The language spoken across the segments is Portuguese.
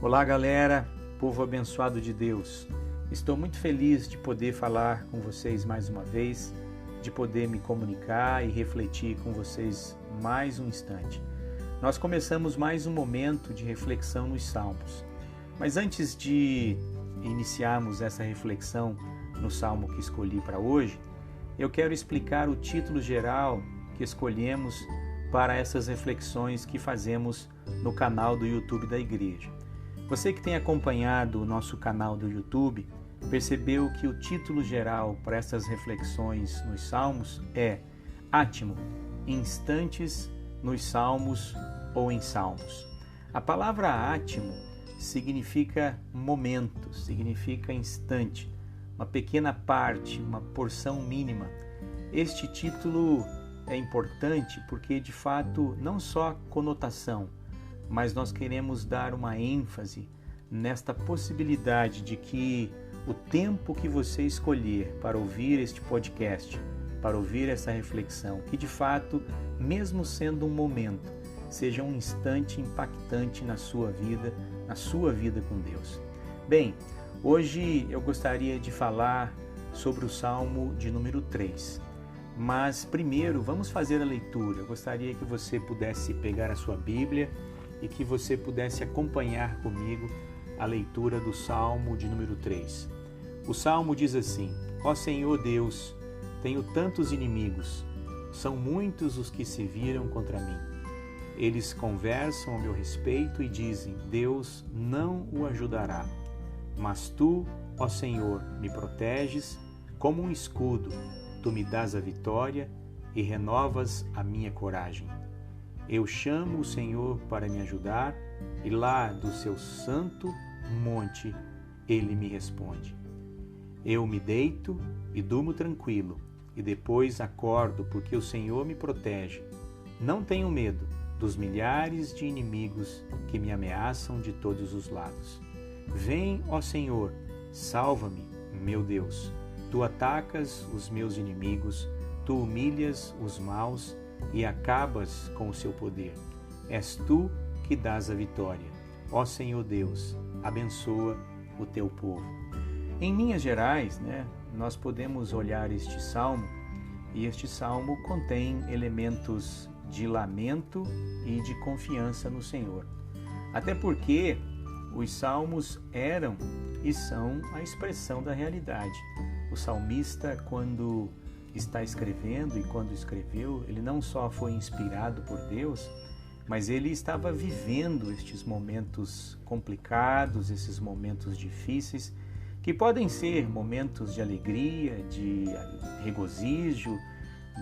Olá, galera, povo abençoado de Deus. Estou muito feliz de poder falar com vocês mais uma vez, de poder me comunicar e refletir com vocês mais um instante. Nós começamos mais um momento de reflexão nos Salmos. Mas antes de iniciarmos essa reflexão no Salmo que escolhi para hoje, eu quero explicar o título geral que escolhemos para essas reflexões que fazemos no canal do YouTube da igreja. Você que tem acompanhado o nosso canal do YouTube, percebeu que o título geral para essas reflexões nos Salmos é Átimo, instantes nos Salmos ou em Salmos. A palavra átimo significa momento, significa instante, uma pequena parte, uma porção mínima. Este título é importante porque, de fato, não só conotação, mas nós queremos dar uma ênfase nesta possibilidade de que o tempo que você escolher para ouvir este podcast, para ouvir essa reflexão, que de fato, mesmo sendo um momento, seja um instante impactante na sua vida com Deus. Bem, hoje eu gostaria de falar sobre o Salmo de número 3. Mas primeiro, vamos fazer a leitura. Eu gostaria que você pudesse pegar a sua Bíblia e que você pudesse acompanhar comigo a leitura do Salmo de número 3. O Salmo diz assim: Ó Senhor Deus, tenho tantos inimigos, são muitos os que se viram contra mim. Eles conversam ao meu respeito e dizem: Deus não o ajudará. Mas tu, ó Senhor, me proteges como um escudo, tu me dás a vitória e renovas a minha coragem. Eu chamo o Senhor para me ajudar e lá do seu santo monte ele me responde. Eu me deito e durmo tranquilo e depois acordo porque o Senhor me protege. Não tenho medo dos milhares de inimigos que me ameaçam de todos os lados. Vem, ó Senhor, salva-me, meu Deus. Tu atacas os meus inimigos, tu humilhas os maus e acabas com o seu poder. És tu que dás a vitória. Ó Senhor Deus, abençoa o teu povo. Em linhas gerais, nós podemos olhar este salmo e este salmo contém elementos de lamento e de confiança no Senhor. Até porque os salmos eram e são a expressão da realidade. O salmista, quando está escrevendo e quando escreveu, ele não só foi inspirado por Deus, mas ele estava vivendo estes momentos complicados, esses momentos difíceis, que podem ser momentos de alegria, de regozijo,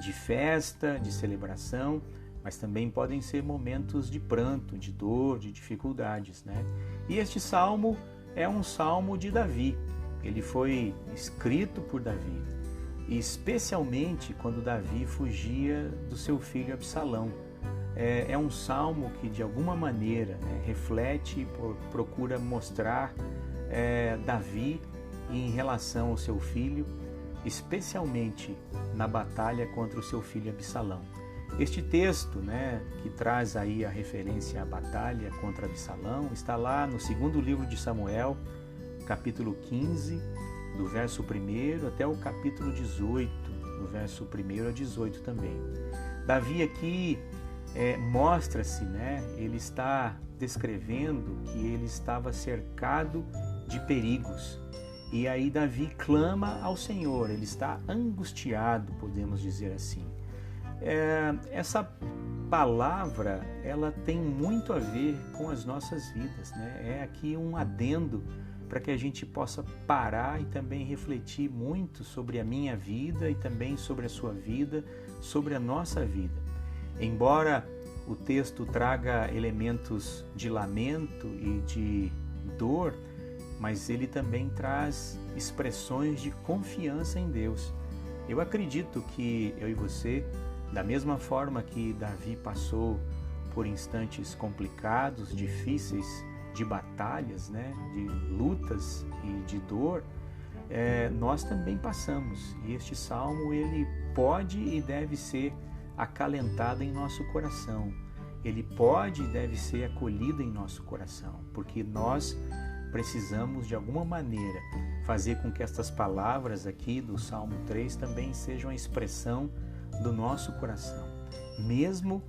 de festa, de celebração, mas também podem ser momentos de pranto, de dor, de dificuldades, E este salmo é um salmo de Davi. Ele foi escrito por Davi, e especialmente quando Davi fugia do seu filho Absalão. É um salmo que, de alguma maneira, reflete, procura mostrar Davi em relação ao seu filho, especialmente na batalha contra o seu filho Absalão. Este texto, que traz aí a referência à batalha contra Absalão, está lá no segundo livro de Samuel, capítulo 15, do verso 1 até o capítulo 18, do verso 1 a 18 também. Davi aqui mostra-se, ele está descrevendo que ele estava cercado de perigos. E aí Davi clama ao Senhor, ele está angustiado, podemos dizer assim. Essa palavra, ela tem muito a ver com as nossas vidas, É aqui um adendo para que a gente possa parar e também refletir muito sobre a minha vida e também sobre a sua vida, sobre a nossa vida. Embora o texto traga elementos de lamento e de dor, mas ele também traz expressões de confiança em Deus. Eu acredito que eu e você, da mesma forma que Davi passou por instantes complicados, difíceis, de batalhas, de lutas e de dor, nós também passamos. E este salmo, ele pode e deve ser acalentado em nosso coração. ele pode e deve ser acolhido em nosso coração, porque nós precisamos de alguma maneira fazer com que estas palavras aqui do Salmo 3 também sejam a expressão do nosso coração. Mesmo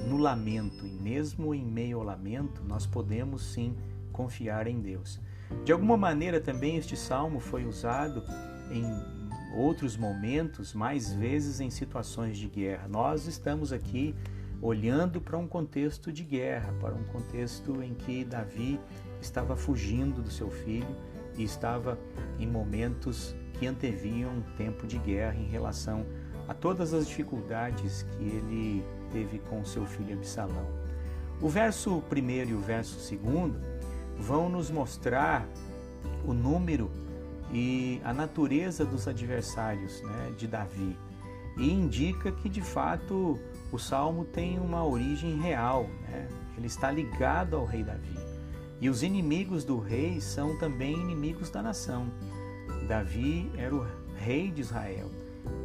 no lamento e mesmo em meio ao lamento, nós podemos sim confiar em Deus. De alguma maneira também este salmo foi usado em outros momentos, mais vezes em situações de guerra. Nós estamos aqui olhando para um contexto de guerra, para um contexto em que Davi estava fugindo do seu filho e estava em momentos que anteviam um tempo de guerra em relação a todas as dificuldades que ele teve com seu filho Absalão. O verso 1 e o verso 2 vão nos mostrar o número e a natureza dos adversários, de Davi, e indica que de fato o salmo tem uma origem real, ele está ligado ao rei Davi. E os inimigos do rei são também inimigos da nação. Davi era o rei de Israel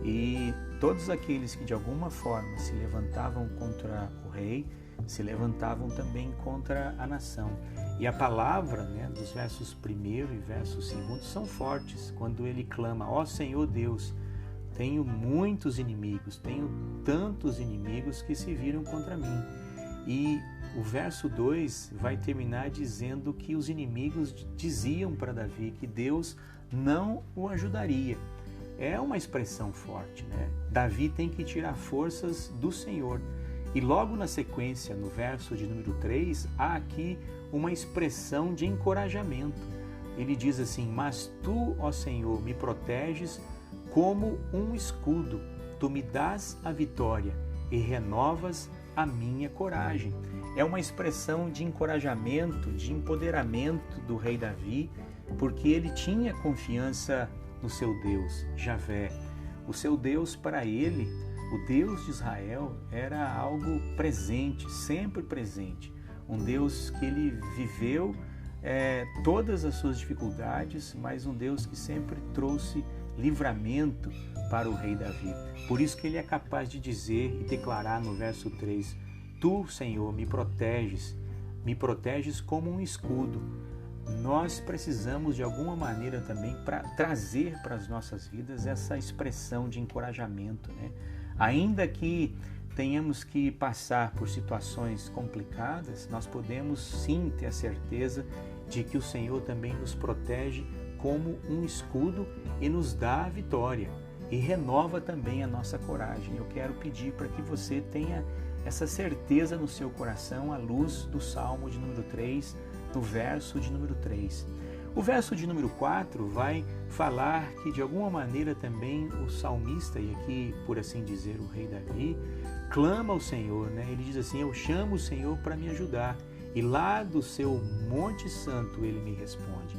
e todos aqueles que de alguma forma se levantavam contra o rei se levantavam também contra a nação. E a palavra dos versos 1 e versos 2 são fortes, quando ele clama: ó Senhor Deus, tenho muitos inimigos, tenho tantos inimigos que se viram contra mim. E o verso 2 vai terminar dizendo que os inimigos diziam para Davi que Deus não o ajudaria. É uma expressão forte, Davi tem que tirar forças do Senhor. E logo na sequência, no verso de número 3, há aqui uma expressão de encorajamento. Ele diz assim: mas tu, ó Senhor, me proteges como um escudo, tu me dás a vitória e renovas a minha coragem. É uma expressão de encorajamento, de empoderamento do rei Davi, porque ele tinha confiança no seu Deus, Javé. O seu Deus para ele, o Deus de Israel, era algo presente, sempre presente. Um Deus que ele viveu todas as suas dificuldades, mas um Deus que sempre trouxe livramento para o rei Davi. Por isso que ele é capaz de dizer e declarar no verso 3: tu, Senhor, me proteges como um escudo. Nós precisamos de alguma maneira também para trazer para as nossas vidas essa expressão de encorajamento, Ainda que tenhamos que passar por situações complicadas, nós podemos sim ter a certeza de que o Senhor também nos protege como um escudo e nos dá a vitória e renova também a nossa coragem. Eu quero pedir para que você tenha essa certeza no seu coração à luz do Salmo de número 3, no verso de número 3. O verso de número 4 vai falar que de alguma maneira também o salmista, e aqui por assim dizer o rei Davi, clama ao Senhor, Ele diz assim: eu chamo o Senhor para me ajudar e lá do seu Monte Santo ele me responde.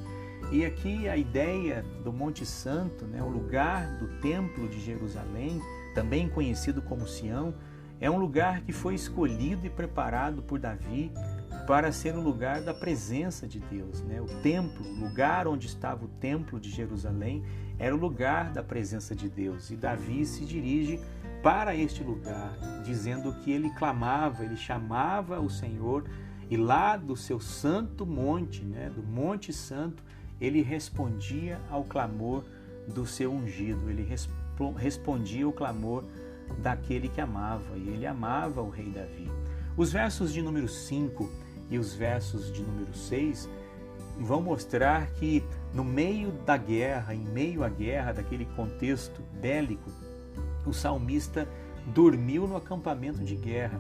E aqui a ideia do Monte Santo, o lugar do Templo de Jerusalém, também conhecido como Sião, é um lugar que foi escolhido e preparado por Davi para ser o lugar da presença de Deus. O templo, o lugar onde estava o Templo de Jerusalém, era o lugar da presença de Deus. E Davi se dirige para este lugar, dizendo que ele clamava, ele chamava o Senhor, e lá do seu santo monte, do Monte Santo, ele respondia ao clamor do seu ungido, ele respondia ao clamor daquele que amava, e ele amava o rei Davi. Os versos de número 5 e os versos de número 6 vão mostrar que no meio da guerra, em meio à guerra, daquele contexto bélico, o salmista dormiu no acampamento de guerra,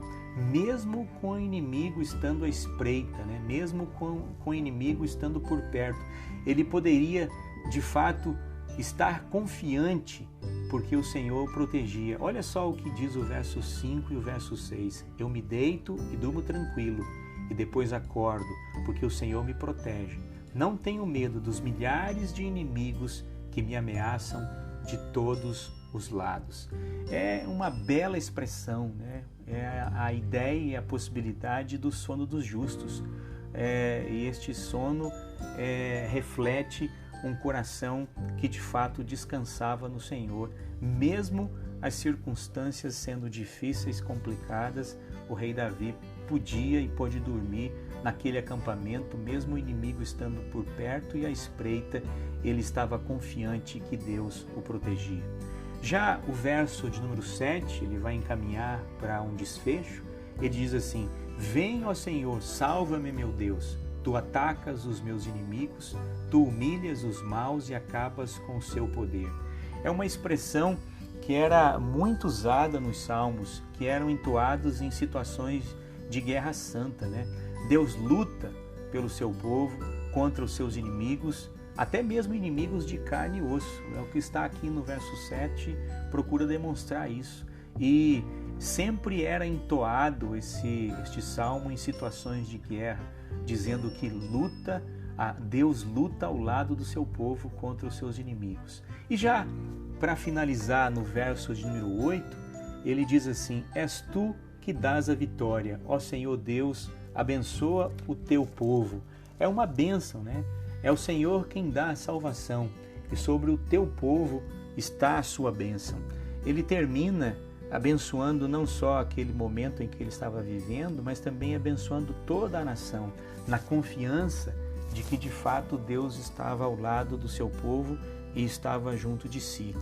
mesmo com o inimigo estando à espreita, mesmo com o inimigo estando por perto. Ele poderia, de fato, estar confiante, porque o Senhor o protegia. Olha só o que diz o verso 5 e o verso 6. Eu me deito e durmo tranquilo, e depois acordo, porque o Senhor me protege. Não tenho medo dos milhares de inimigos que me ameaçam de todos os lados. É uma bela expressão, É a ideia e a possibilidade do sono dos justos. E este sono reflete um coração que de fato descansava no Senhor, mesmo as circunstâncias sendo difíceis, complicadas, o rei Davi podia e pôde dormir naquele acampamento, mesmo o inimigo estando por perto e à espreita, ele estava confiante que Deus o protegia. Já o verso de número 7, ele vai encaminhar para um desfecho. Ele diz assim: vem, ó Senhor, salva-me, meu Deus. Tu atacas os meus inimigos, tu humilhas os maus e acabas com o seu poder. É uma expressão que era muito usada nos salmos, que eram entoados em situações de guerra santa, né? Deus luta pelo seu povo contra os seus inimigos, até mesmo inimigos de carne e osso. É o que está aqui no verso 7, procura demonstrar isso. E sempre era entoado este salmo em situações de guerra, dizendo que Deus luta ao lado do seu povo contra os seus inimigos. E já para finalizar, no verso de número 8, ele diz assim: és tu que dás a vitória, ó Senhor Deus, abençoa o teu povo. É uma bênção, né? É o Senhor quem dá a salvação, e sobre o teu povo está a sua bênção. Ele termina abençoando não só aquele momento em que ele estava vivendo, mas também abençoando toda a nação, na confiança de que de fato Deus estava ao lado do seu povo e estava junto de si.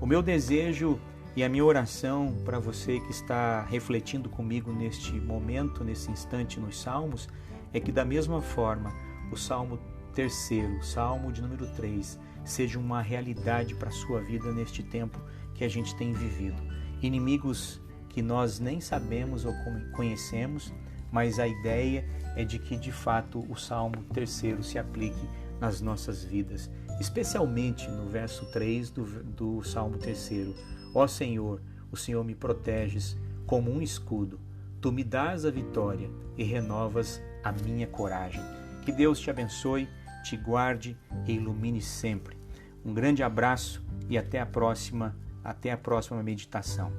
O meu desejo e a minha oração para você que está refletindo comigo neste momento, nesse instante nos Salmos, é que da mesma forma o Salmo 3º, Salmo de número 3, seja uma realidade para a sua vida neste tempo que a gente tem vivido. Inimigos que nós nem sabemos ou conhecemos, mas a ideia é de que de fato o Salmo 3º se aplique nas nossas vidas, especialmente no verso 3 do Salmo 3º. Ó Senhor, o Senhor me proteges como um escudo, tu me dás a vitória e renovas a minha coragem. Que Deus te abençoe, te guarde e ilumine sempre. Um grande abraço e até a próxima meditação.